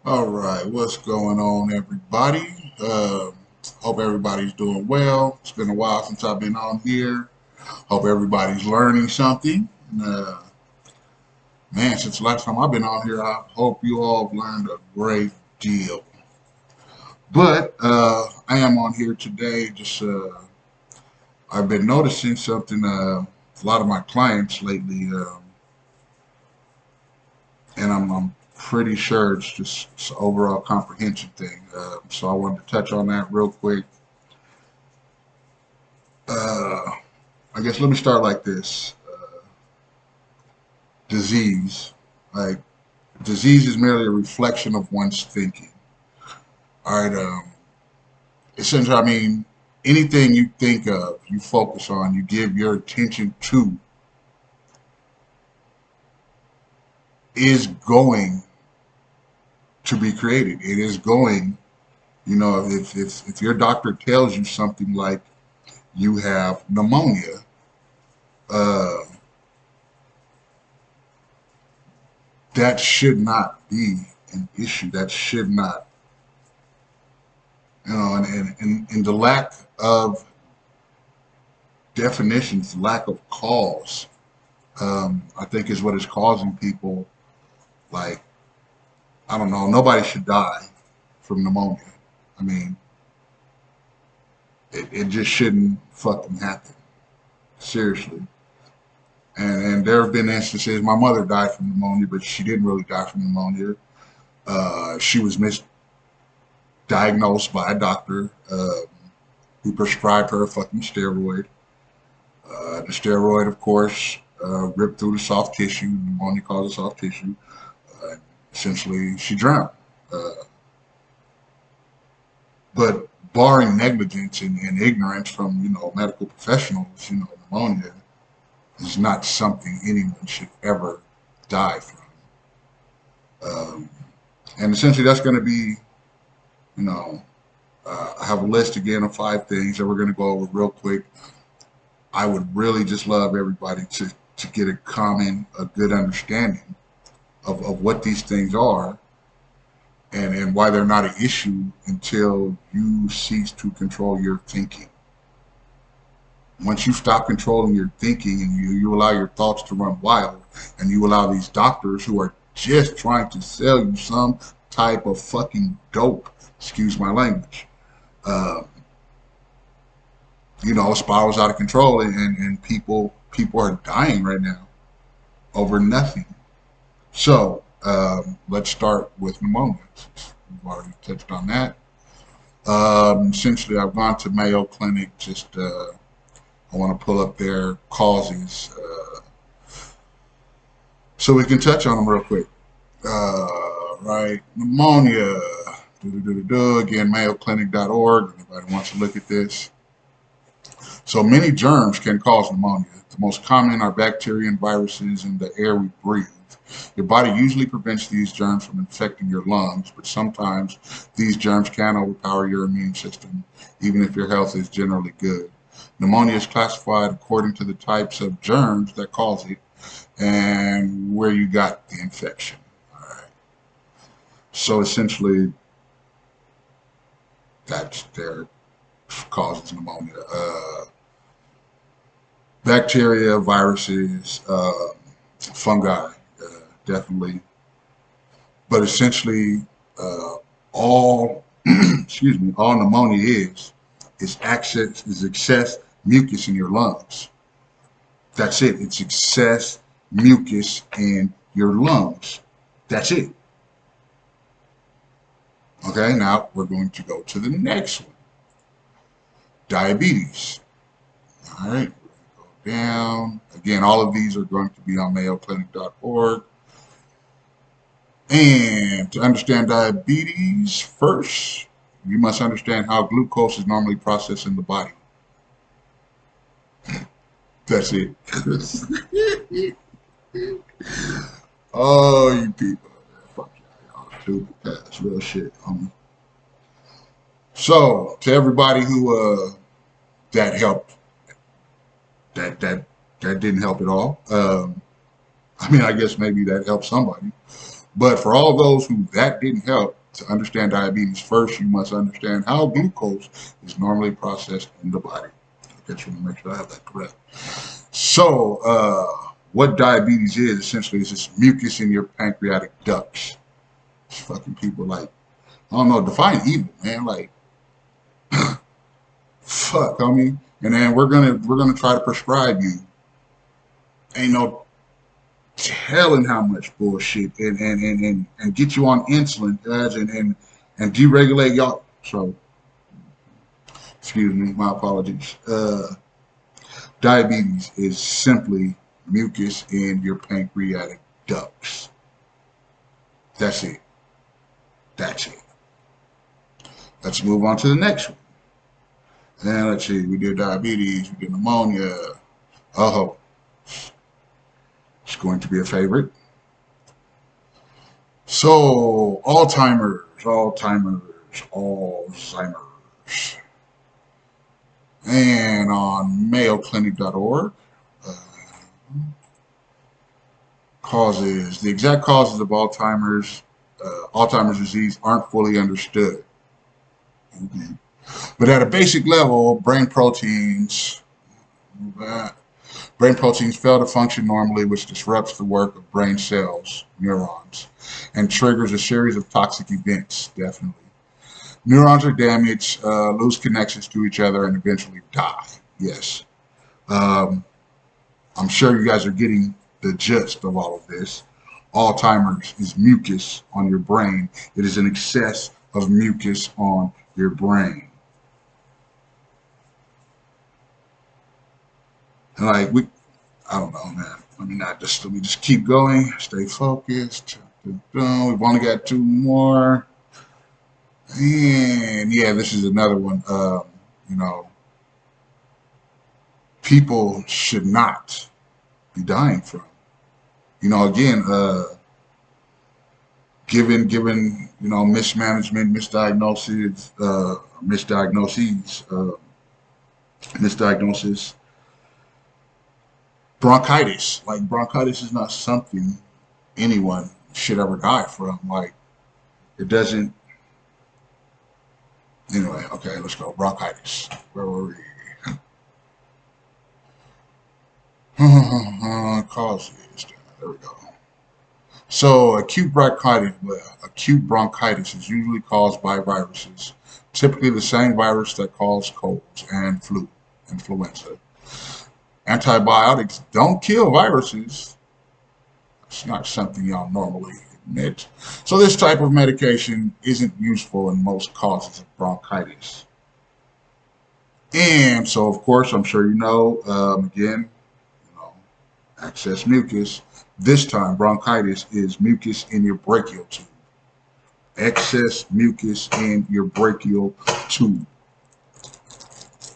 All right, what's going on, everybody? Hope everybody's doing well. It's been a while since I've been on here. Hope everybody's learning something. Man, since the last time I've been on here, I hope you all have learned a great deal. But I am on here today. I've been noticing something. A lot of my clients lately, and I'm pretty sure it's just it's an overall comprehension thing. So I wanted to touch on that real quick. Uh, I guess let me start like this. Disease. Like, disease is merely a reflection of one's thinking. All right. Essentially, I mean, anything you think of, you focus on, you give your attention to, is going to be created. It is going, if your doctor tells you something like you have pneumonia, uh, that should not be an issue. That should not, and the lack of definitions, lack of cause, I think is what is causing people, like, I don't know, nobody should die from pneumonia. I mean, it just shouldn't fucking happen. Seriously. And there have been instances, my mother died from pneumonia, but she didn't really die from pneumonia. She was misdiagnosed by a doctor who prescribed her a fucking steroid. The steroid, of course, ripped through the soft tissue. Pneumonia causes soft tissue. Uh, Essentially, she drowned. Uh, but barring negligence and ignorance from medical professionals, pneumonia is not something anyone should ever die from. Um, and essentially, that's going to be, you know, I have a list again of 5 things that we're going to go over real quick. I would really just love everybody to get a good understanding of what these things are and why they're not an issue until you cease to control your thinking. Once you stop controlling your thinking and you allow your thoughts to run wild and you allow these doctors who are just trying to sell you some type of fucking dope, excuse my language, uh, it spirals out of control and people are dying right now over nothing. So let's start with pneumonia. We've already touched on that. Essentially, I've gone to Mayo Clinic. I want to pull up their causes so we can touch on them real quick. Right, pneumonia. Again, MayoClinic.org. Anybody wants to look at this? So many germs can cause pneumonia. The most common are bacteria and viruses in the air we breathe. Your body usually prevents these germs from infecting your lungs, but sometimes these germs can overpower your immune system, even if your health is generally good. Pneumonia is classified according to the types of germs that cause it and where you got the infection. All right. So essentially, that's their causes pneumonia. Bacteria, viruses, fungi, definitely. But essentially, all excuse me, all pneumonia is excess mucus in your lungs. That's it. It's excess mucus in your lungs. That's it. Okay, now we're going to go to the next one. Diabetes. All right, go down. Again, all of these are going to be on mayoclinic.org. And to understand diabetes, first, you must understand how glucose is normally processed in the body. That's it. Oh, you people. Fuck y'all. Y'all stupid. That's real shit, homie. So, to everybody who that helped, that didn't help at all. I mean, I guess maybe that helped somebody. But for all those who that didn't help, to understand diabetes, first you must understand how glucose is normally processed in the body. I just want to make sure I have that correct. So, what diabetes is essentially is just mucus in your pancreatic ducts. It's fucking people like, I don't know, define evil, man. Like, fuck, homie. And then we're gonna try to prescribe you. Ain't no telling how much bullshit and get you on insulin, guys, and deregulate y'all. So, excuse me, my apologies. Diabetes is simply mucus in your pancreatic ducts. That's it. That's it. Let's move on to the next one. And let's see, we did diabetes, we did pneumonia. Oh, it's going to be a favorite. So, Alzheimer's. And on MayoClinic.org, uh, the exact causes of Alzheimer's disease aren't fully understood. Okay. But at a basic level, brain proteins fail to function normally, which disrupts the work of brain cells, neurons, and triggers a series of toxic events, definitely. Neurons are damaged, lose connections to each other, and eventually die. Yes. Um, I'm sure you guys are getting the gist of all of this. Alzheimer's is mucus on your brain. It is an excess of mucus on your brain. And like I don't know, man. Let me just keep going. Stay focused. We've only got two more. And yeah, this is another one. You know, people should not be dying from. You know, again, given mismanagement, misdiagnosis, bronchitis. Like bronchitis is not something anyone should ever die from. Like it doesn't. Anyway, okay, let's go. Bronchitis. Where were we? Causes. There we go. So acute bronchitis is usually caused by viruses, typically the same virus that causes colds and influenza. Antibiotics don't kill viruses. It's not something y'all normally admit. So this type of medication isn't useful in most causes of bronchitis. And so, of course, I'm sure you know, again, you know, excess mucus. This time, bronchitis is mucus in your brachial tube. Excess mucus in your brachial tube.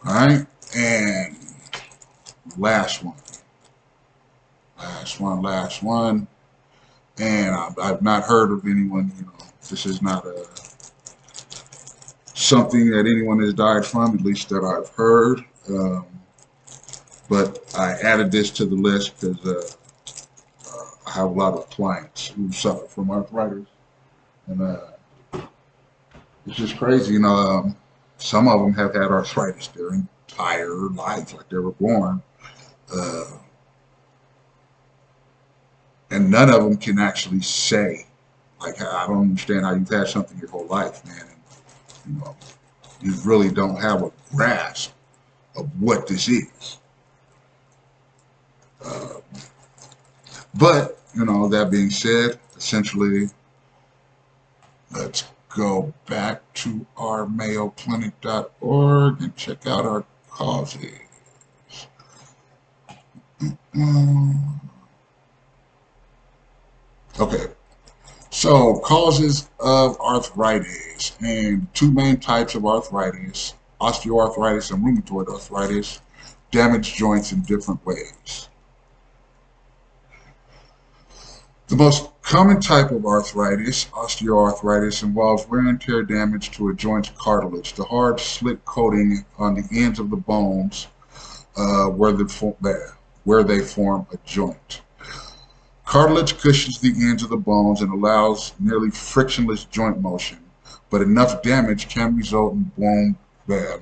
All right, and last one. Last one. And I've not heard of anyone, you know, this is not something that anyone has died from, at least that I've heard. But I added this to the list because I have a lot of clients who suffer from arthritis. And it's just crazy, you know. Some of them have had arthritis their entire life, like they were born. Uh, and none of them can actually say, like, I don't understand how you've had something your whole life, man. And, you know, you really don't have a grasp of what this is. Uh, but, you know, that being said, essentially, let's go back to our MayoClinic.org and check out our causes. Okay, so causes of arthritis, and two main types of arthritis: osteoarthritis and rheumatoid arthritis, damage joints in different ways. The most common type of arthritis, osteoarthritis, involves wear and tear damage to a joint's cartilage, the hard slit coating on the ends of the bones where they form a joint. Cartilage cushions the ends of the bones and allows nearly frictionless joint motion, but enough damage can result in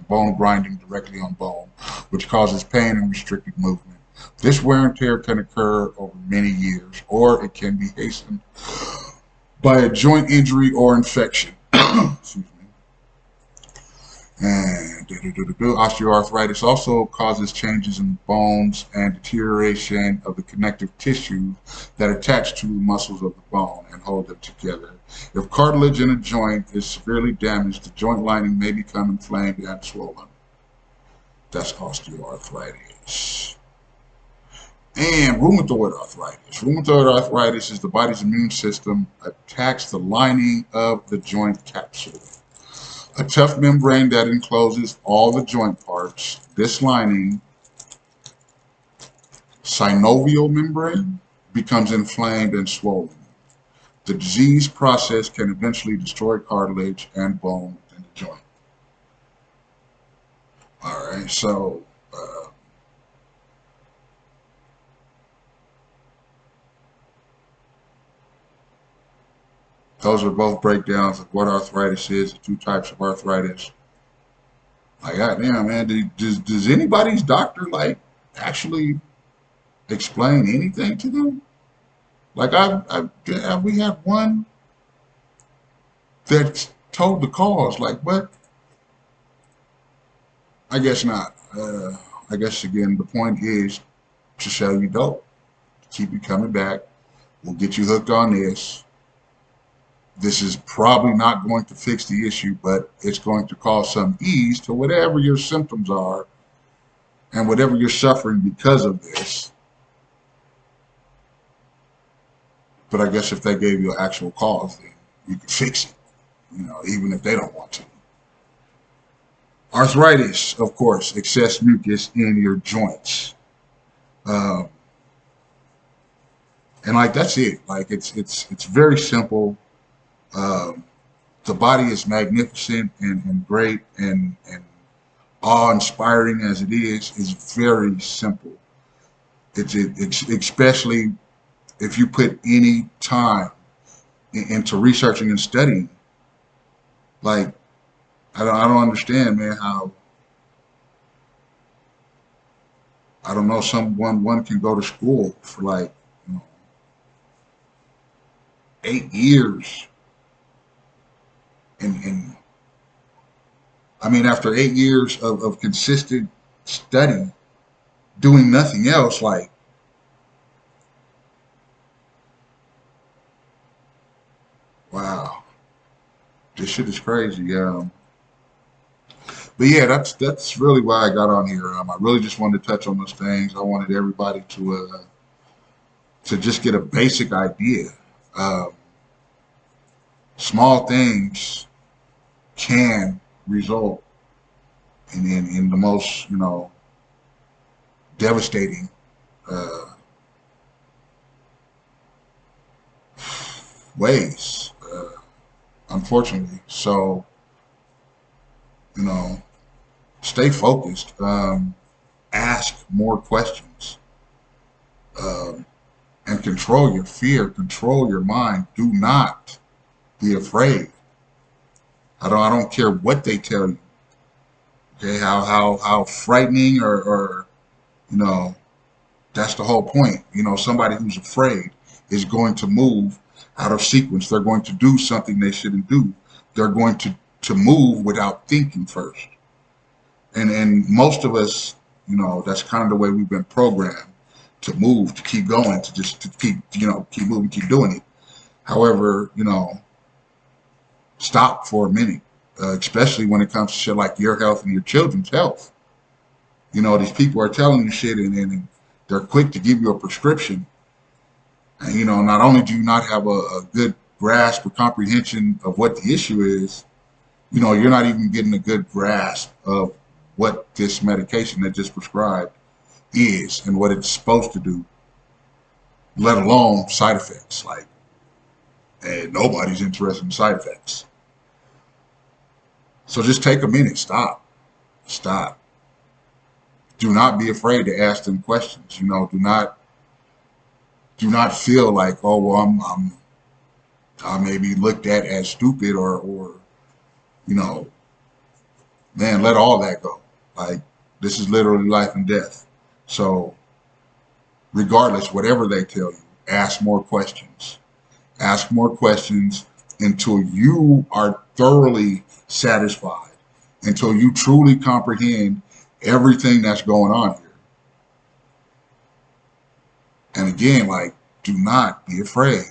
bone grinding directly on bone, which causes pain and restricted movement. This wear and tear can occur over many years, or it can be hastened by a joint injury or infection. Excuse me. And osteoarthritis also causes changes in bones and deterioration of the connective tissue that attach to the muscles of the bone and hold them together. If cartilage in a joint is severely damaged, the joint lining may become inflamed and swollen. That's osteoarthritis. And rheumatoid arthritis. Rheumatoid arthritis is the body's immune system attacks the lining of the joint capsule, a tough membrane that encloses all the joint parts. This lining, synovial membrane, becomes inflamed and swollen. The disease process can eventually destroy cartilage and bone in the joint. All right, so those are both breakdowns of what arthritis is, the two types of arthritis. Like, goddamn, man, does anybody's doctor, like, actually explain anything to them? Like, have we had one that told the cause? Like, what? I guess not. I guess, again, the point is to sell you dope, to keep you coming back. We'll get you hooked on this. This is probably not going to fix the issue, but it's going to cause some ease to whatever your symptoms are and whatever you're suffering because of this. But I guess if they gave you an actual cause, then you could fix it, even if they don't want to. Arthritis, of course, excess mucus in your joints. And like, that's it. Like, it's very simple. The body is magnificent and great and awe-inspiring as it is very simple. It's especially if you put any time into researching and studying. Like, I don't understand, man, how, I don't know, one can go to school for like 8 years. And I mean, after 8 years of consistent study, doing nothing else, like, wow, this shit is crazy. But yeah, that's really why I got on here. I really just wanted to touch on those things. I wanted everybody to just get a basic idea. Um, Small things can result in the most, devastating uh, ways, unfortunately. So, you know, stay focused. Ask more questions, um, and control your fear. Control your mind. Do not be afraid. I don't care what they tell you. Okay, how frightening or you know that's the whole point. Somebody who's afraid is going to move out of sequence. They're going to do something they shouldn't do. They're going to move without thinking first. And most of us, that's kind of the way we've been programmed to move, to keep going, to keep keep moving, keep doing it. However, stop for a minute, especially when it comes to shit like your health and your children's health. These people are telling you shit and they're quick to give you a prescription. And, not only do you not have a good grasp or comprehension of what the issue is, you're not even getting a good grasp of what this medication that just prescribed is and what it's supposed to do, let alone side effects. Like, and nobody's interested in side effects. So just take a minute, stop. Do not be afraid to ask them questions. Do not Do not feel like, oh well, I may be looked at as stupid or you know, man, let all that go. Like this is literally life and death. So regardless, whatever they tell you, ask more questions. Ask more questions until you are thoroughly satisfied, until you truly comprehend everything that's going on here. And again, like, do not be afraid.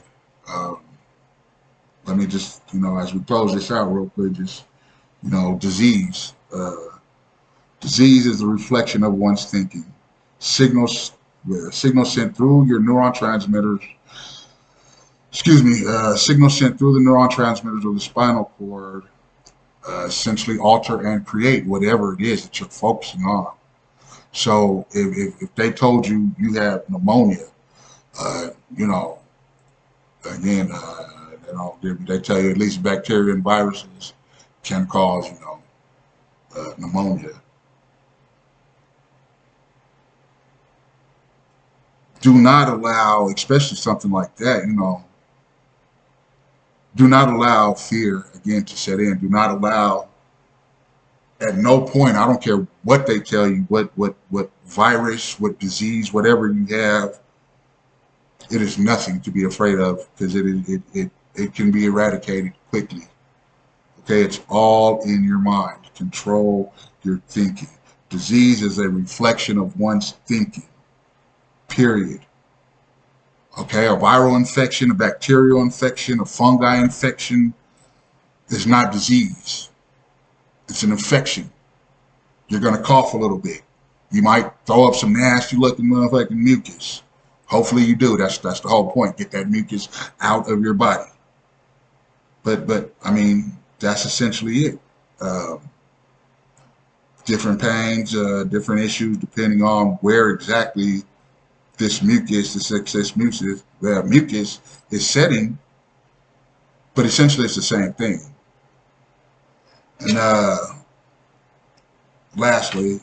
Um, Let me just, as we close this out real quick, just, disease. Disease is the reflection of one's thinking. Signals, signals sent through your neuron transmitters, signals sent through the neuron transmitters of the spinal cord essentially alter and create whatever it is that you're focusing on. So if they told you you have pneumonia, uh, you know, again, they tell you at least bacteria and viruses can cause, pneumonia. Do not allow, especially something like that, do not allow fear again to set in. Do not allow, at no point, I don't care what they tell you, what virus, what disease, whatever you have, it is nothing to be afraid of because it can be eradicated quickly. Okay, it's all in your mind. Control your thinking. Disease is a reflection of one's thinking, period. Okay, a viral infection, a bacterial infection, a fungi infection is not disease. It's an infection. You're going to cough a little bit. You might throw up some nasty looking motherfucking mucus. Hopefully you do. That's the whole point. Get that mucus out of your body. But I mean, that's essentially it. Different pains, different issues, depending on where exactly this excess mucus is setting. But essentially, it's the same thing. And lastly,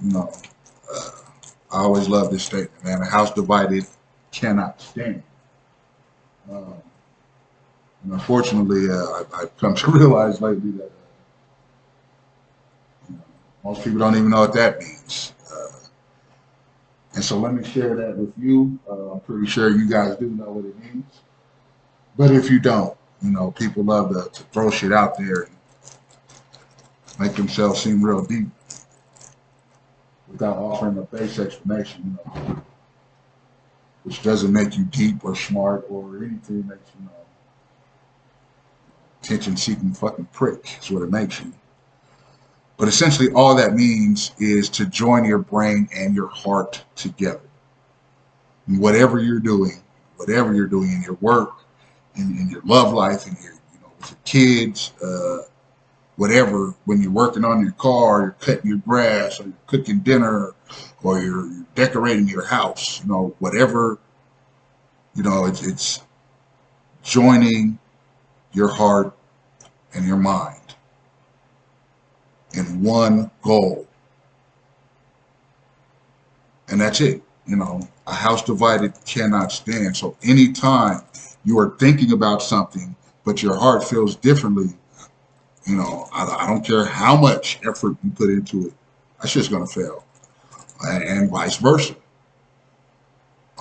I always love this statement, man. A house divided cannot stand. Um, and unfortunately, I've come to realize lately that you know, most people don't even know what that means. And so let me share that with you. I'm pretty sure you guys do know what it means. But if you don't, people love to throw shit out there and make themselves seem real deep without offering a base explanation, which doesn't make you deep or smart or anything. Makes you, attention-seeking fucking prick is what it makes you. But essentially, all that means is to join your brain and your heart together. And whatever you're doing in your work, in your love life, in your, with your kids, whatever, when you're working on your car, you're cutting your grass, or you're cooking dinner, or you're decorating your house, whatever, it's joining your heart and your mind in one goal. And that's it. A house divided cannot stand. So anytime you are thinking about something, but your heart feels differently, I don't care how much effort you put into it, that's just going to fail. And vice versa.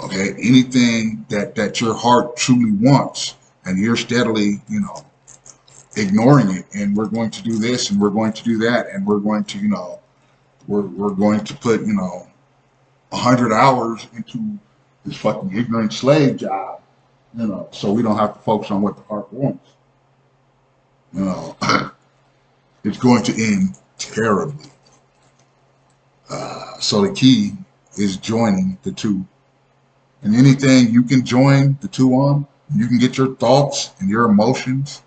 Okay. Anything that your heart truly wants and you're steadily, ignoring it, and we're going to do this and we're going to do that and we're going to, we're going to put, 100 hours into this fucking ignorant slave job, so we don't have to focus on what the heart wants. It's going to end terribly. So the key is joining the two. And anything you can join the two on, you can get your thoughts and your emotions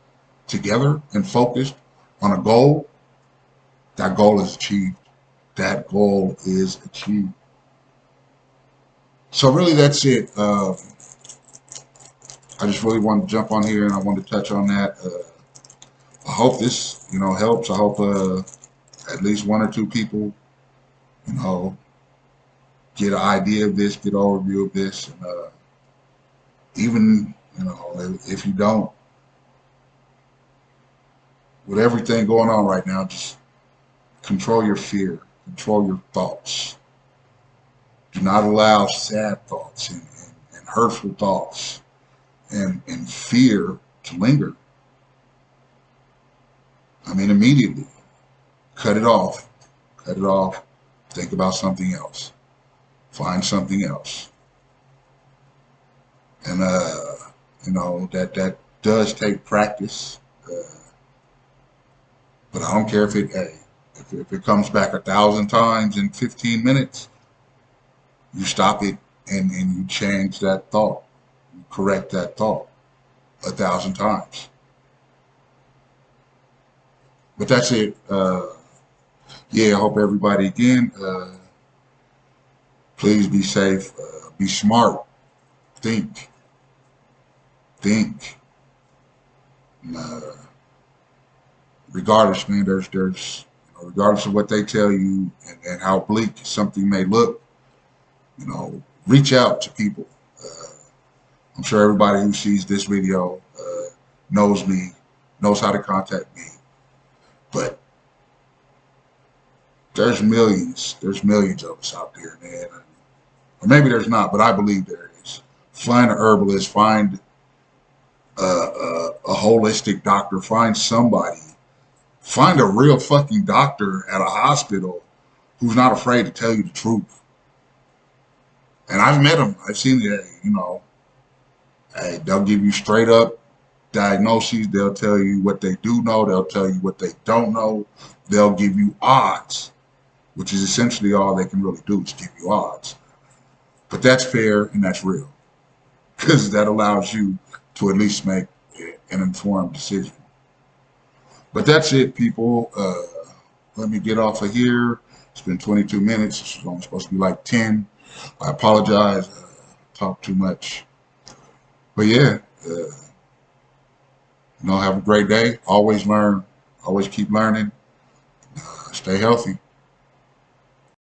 together and focused on a goal, that goal is achieved. That goal is achieved. So really that's it. I just really wanted to jump on here and I wanted to touch on that. I hope this, helps. I hope at least one or two people, get an idea of this, get an overview of this, and Even, if you don't, with everything going on right now, just control your fear, control your thoughts. Do not allow sad thoughts and hurtful thoughts and fear to linger. I mean, immediately cut it off. Cut it off. Think about something else. Find something else. And that does take practice. But I don't care if it comes back 1,000 times in 15 minutes. You stop it and you change that thought. You correct that thought 1,000 times. But that's it. Yeah, I hope everybody again. Please be safe. Be smart. Think. Think. Uh, Regardless, man, regardless of what they tell you and how bleak something may look, reach out to people. Uh, I'm sure everybody who sees this video knows me, knows how to contact me. But there's millions of us out there, man. Or maybe there's not, but I believe there is. Find a herbalist, find a holistic doctor, find somebody. Find a real fucking doctor at a hospital who's not afraid to tell you the truth. And I've met them. I've seen it, hey, they'll give you straight up diagnoses. They'll tell you what they do know. They'll tell you what they don't know. They'll give you odds, which is essentially all they can really do is give you odds. But that's fair and that's real because that allows you to at least make an informed decision. But that's it, people. Let me get off of here. It's been 22 minutes. It's only supposed to be like 10. I apologize. Talk too much. But yeah, have a great day. Always learn. Always keep learning. Stay healthy.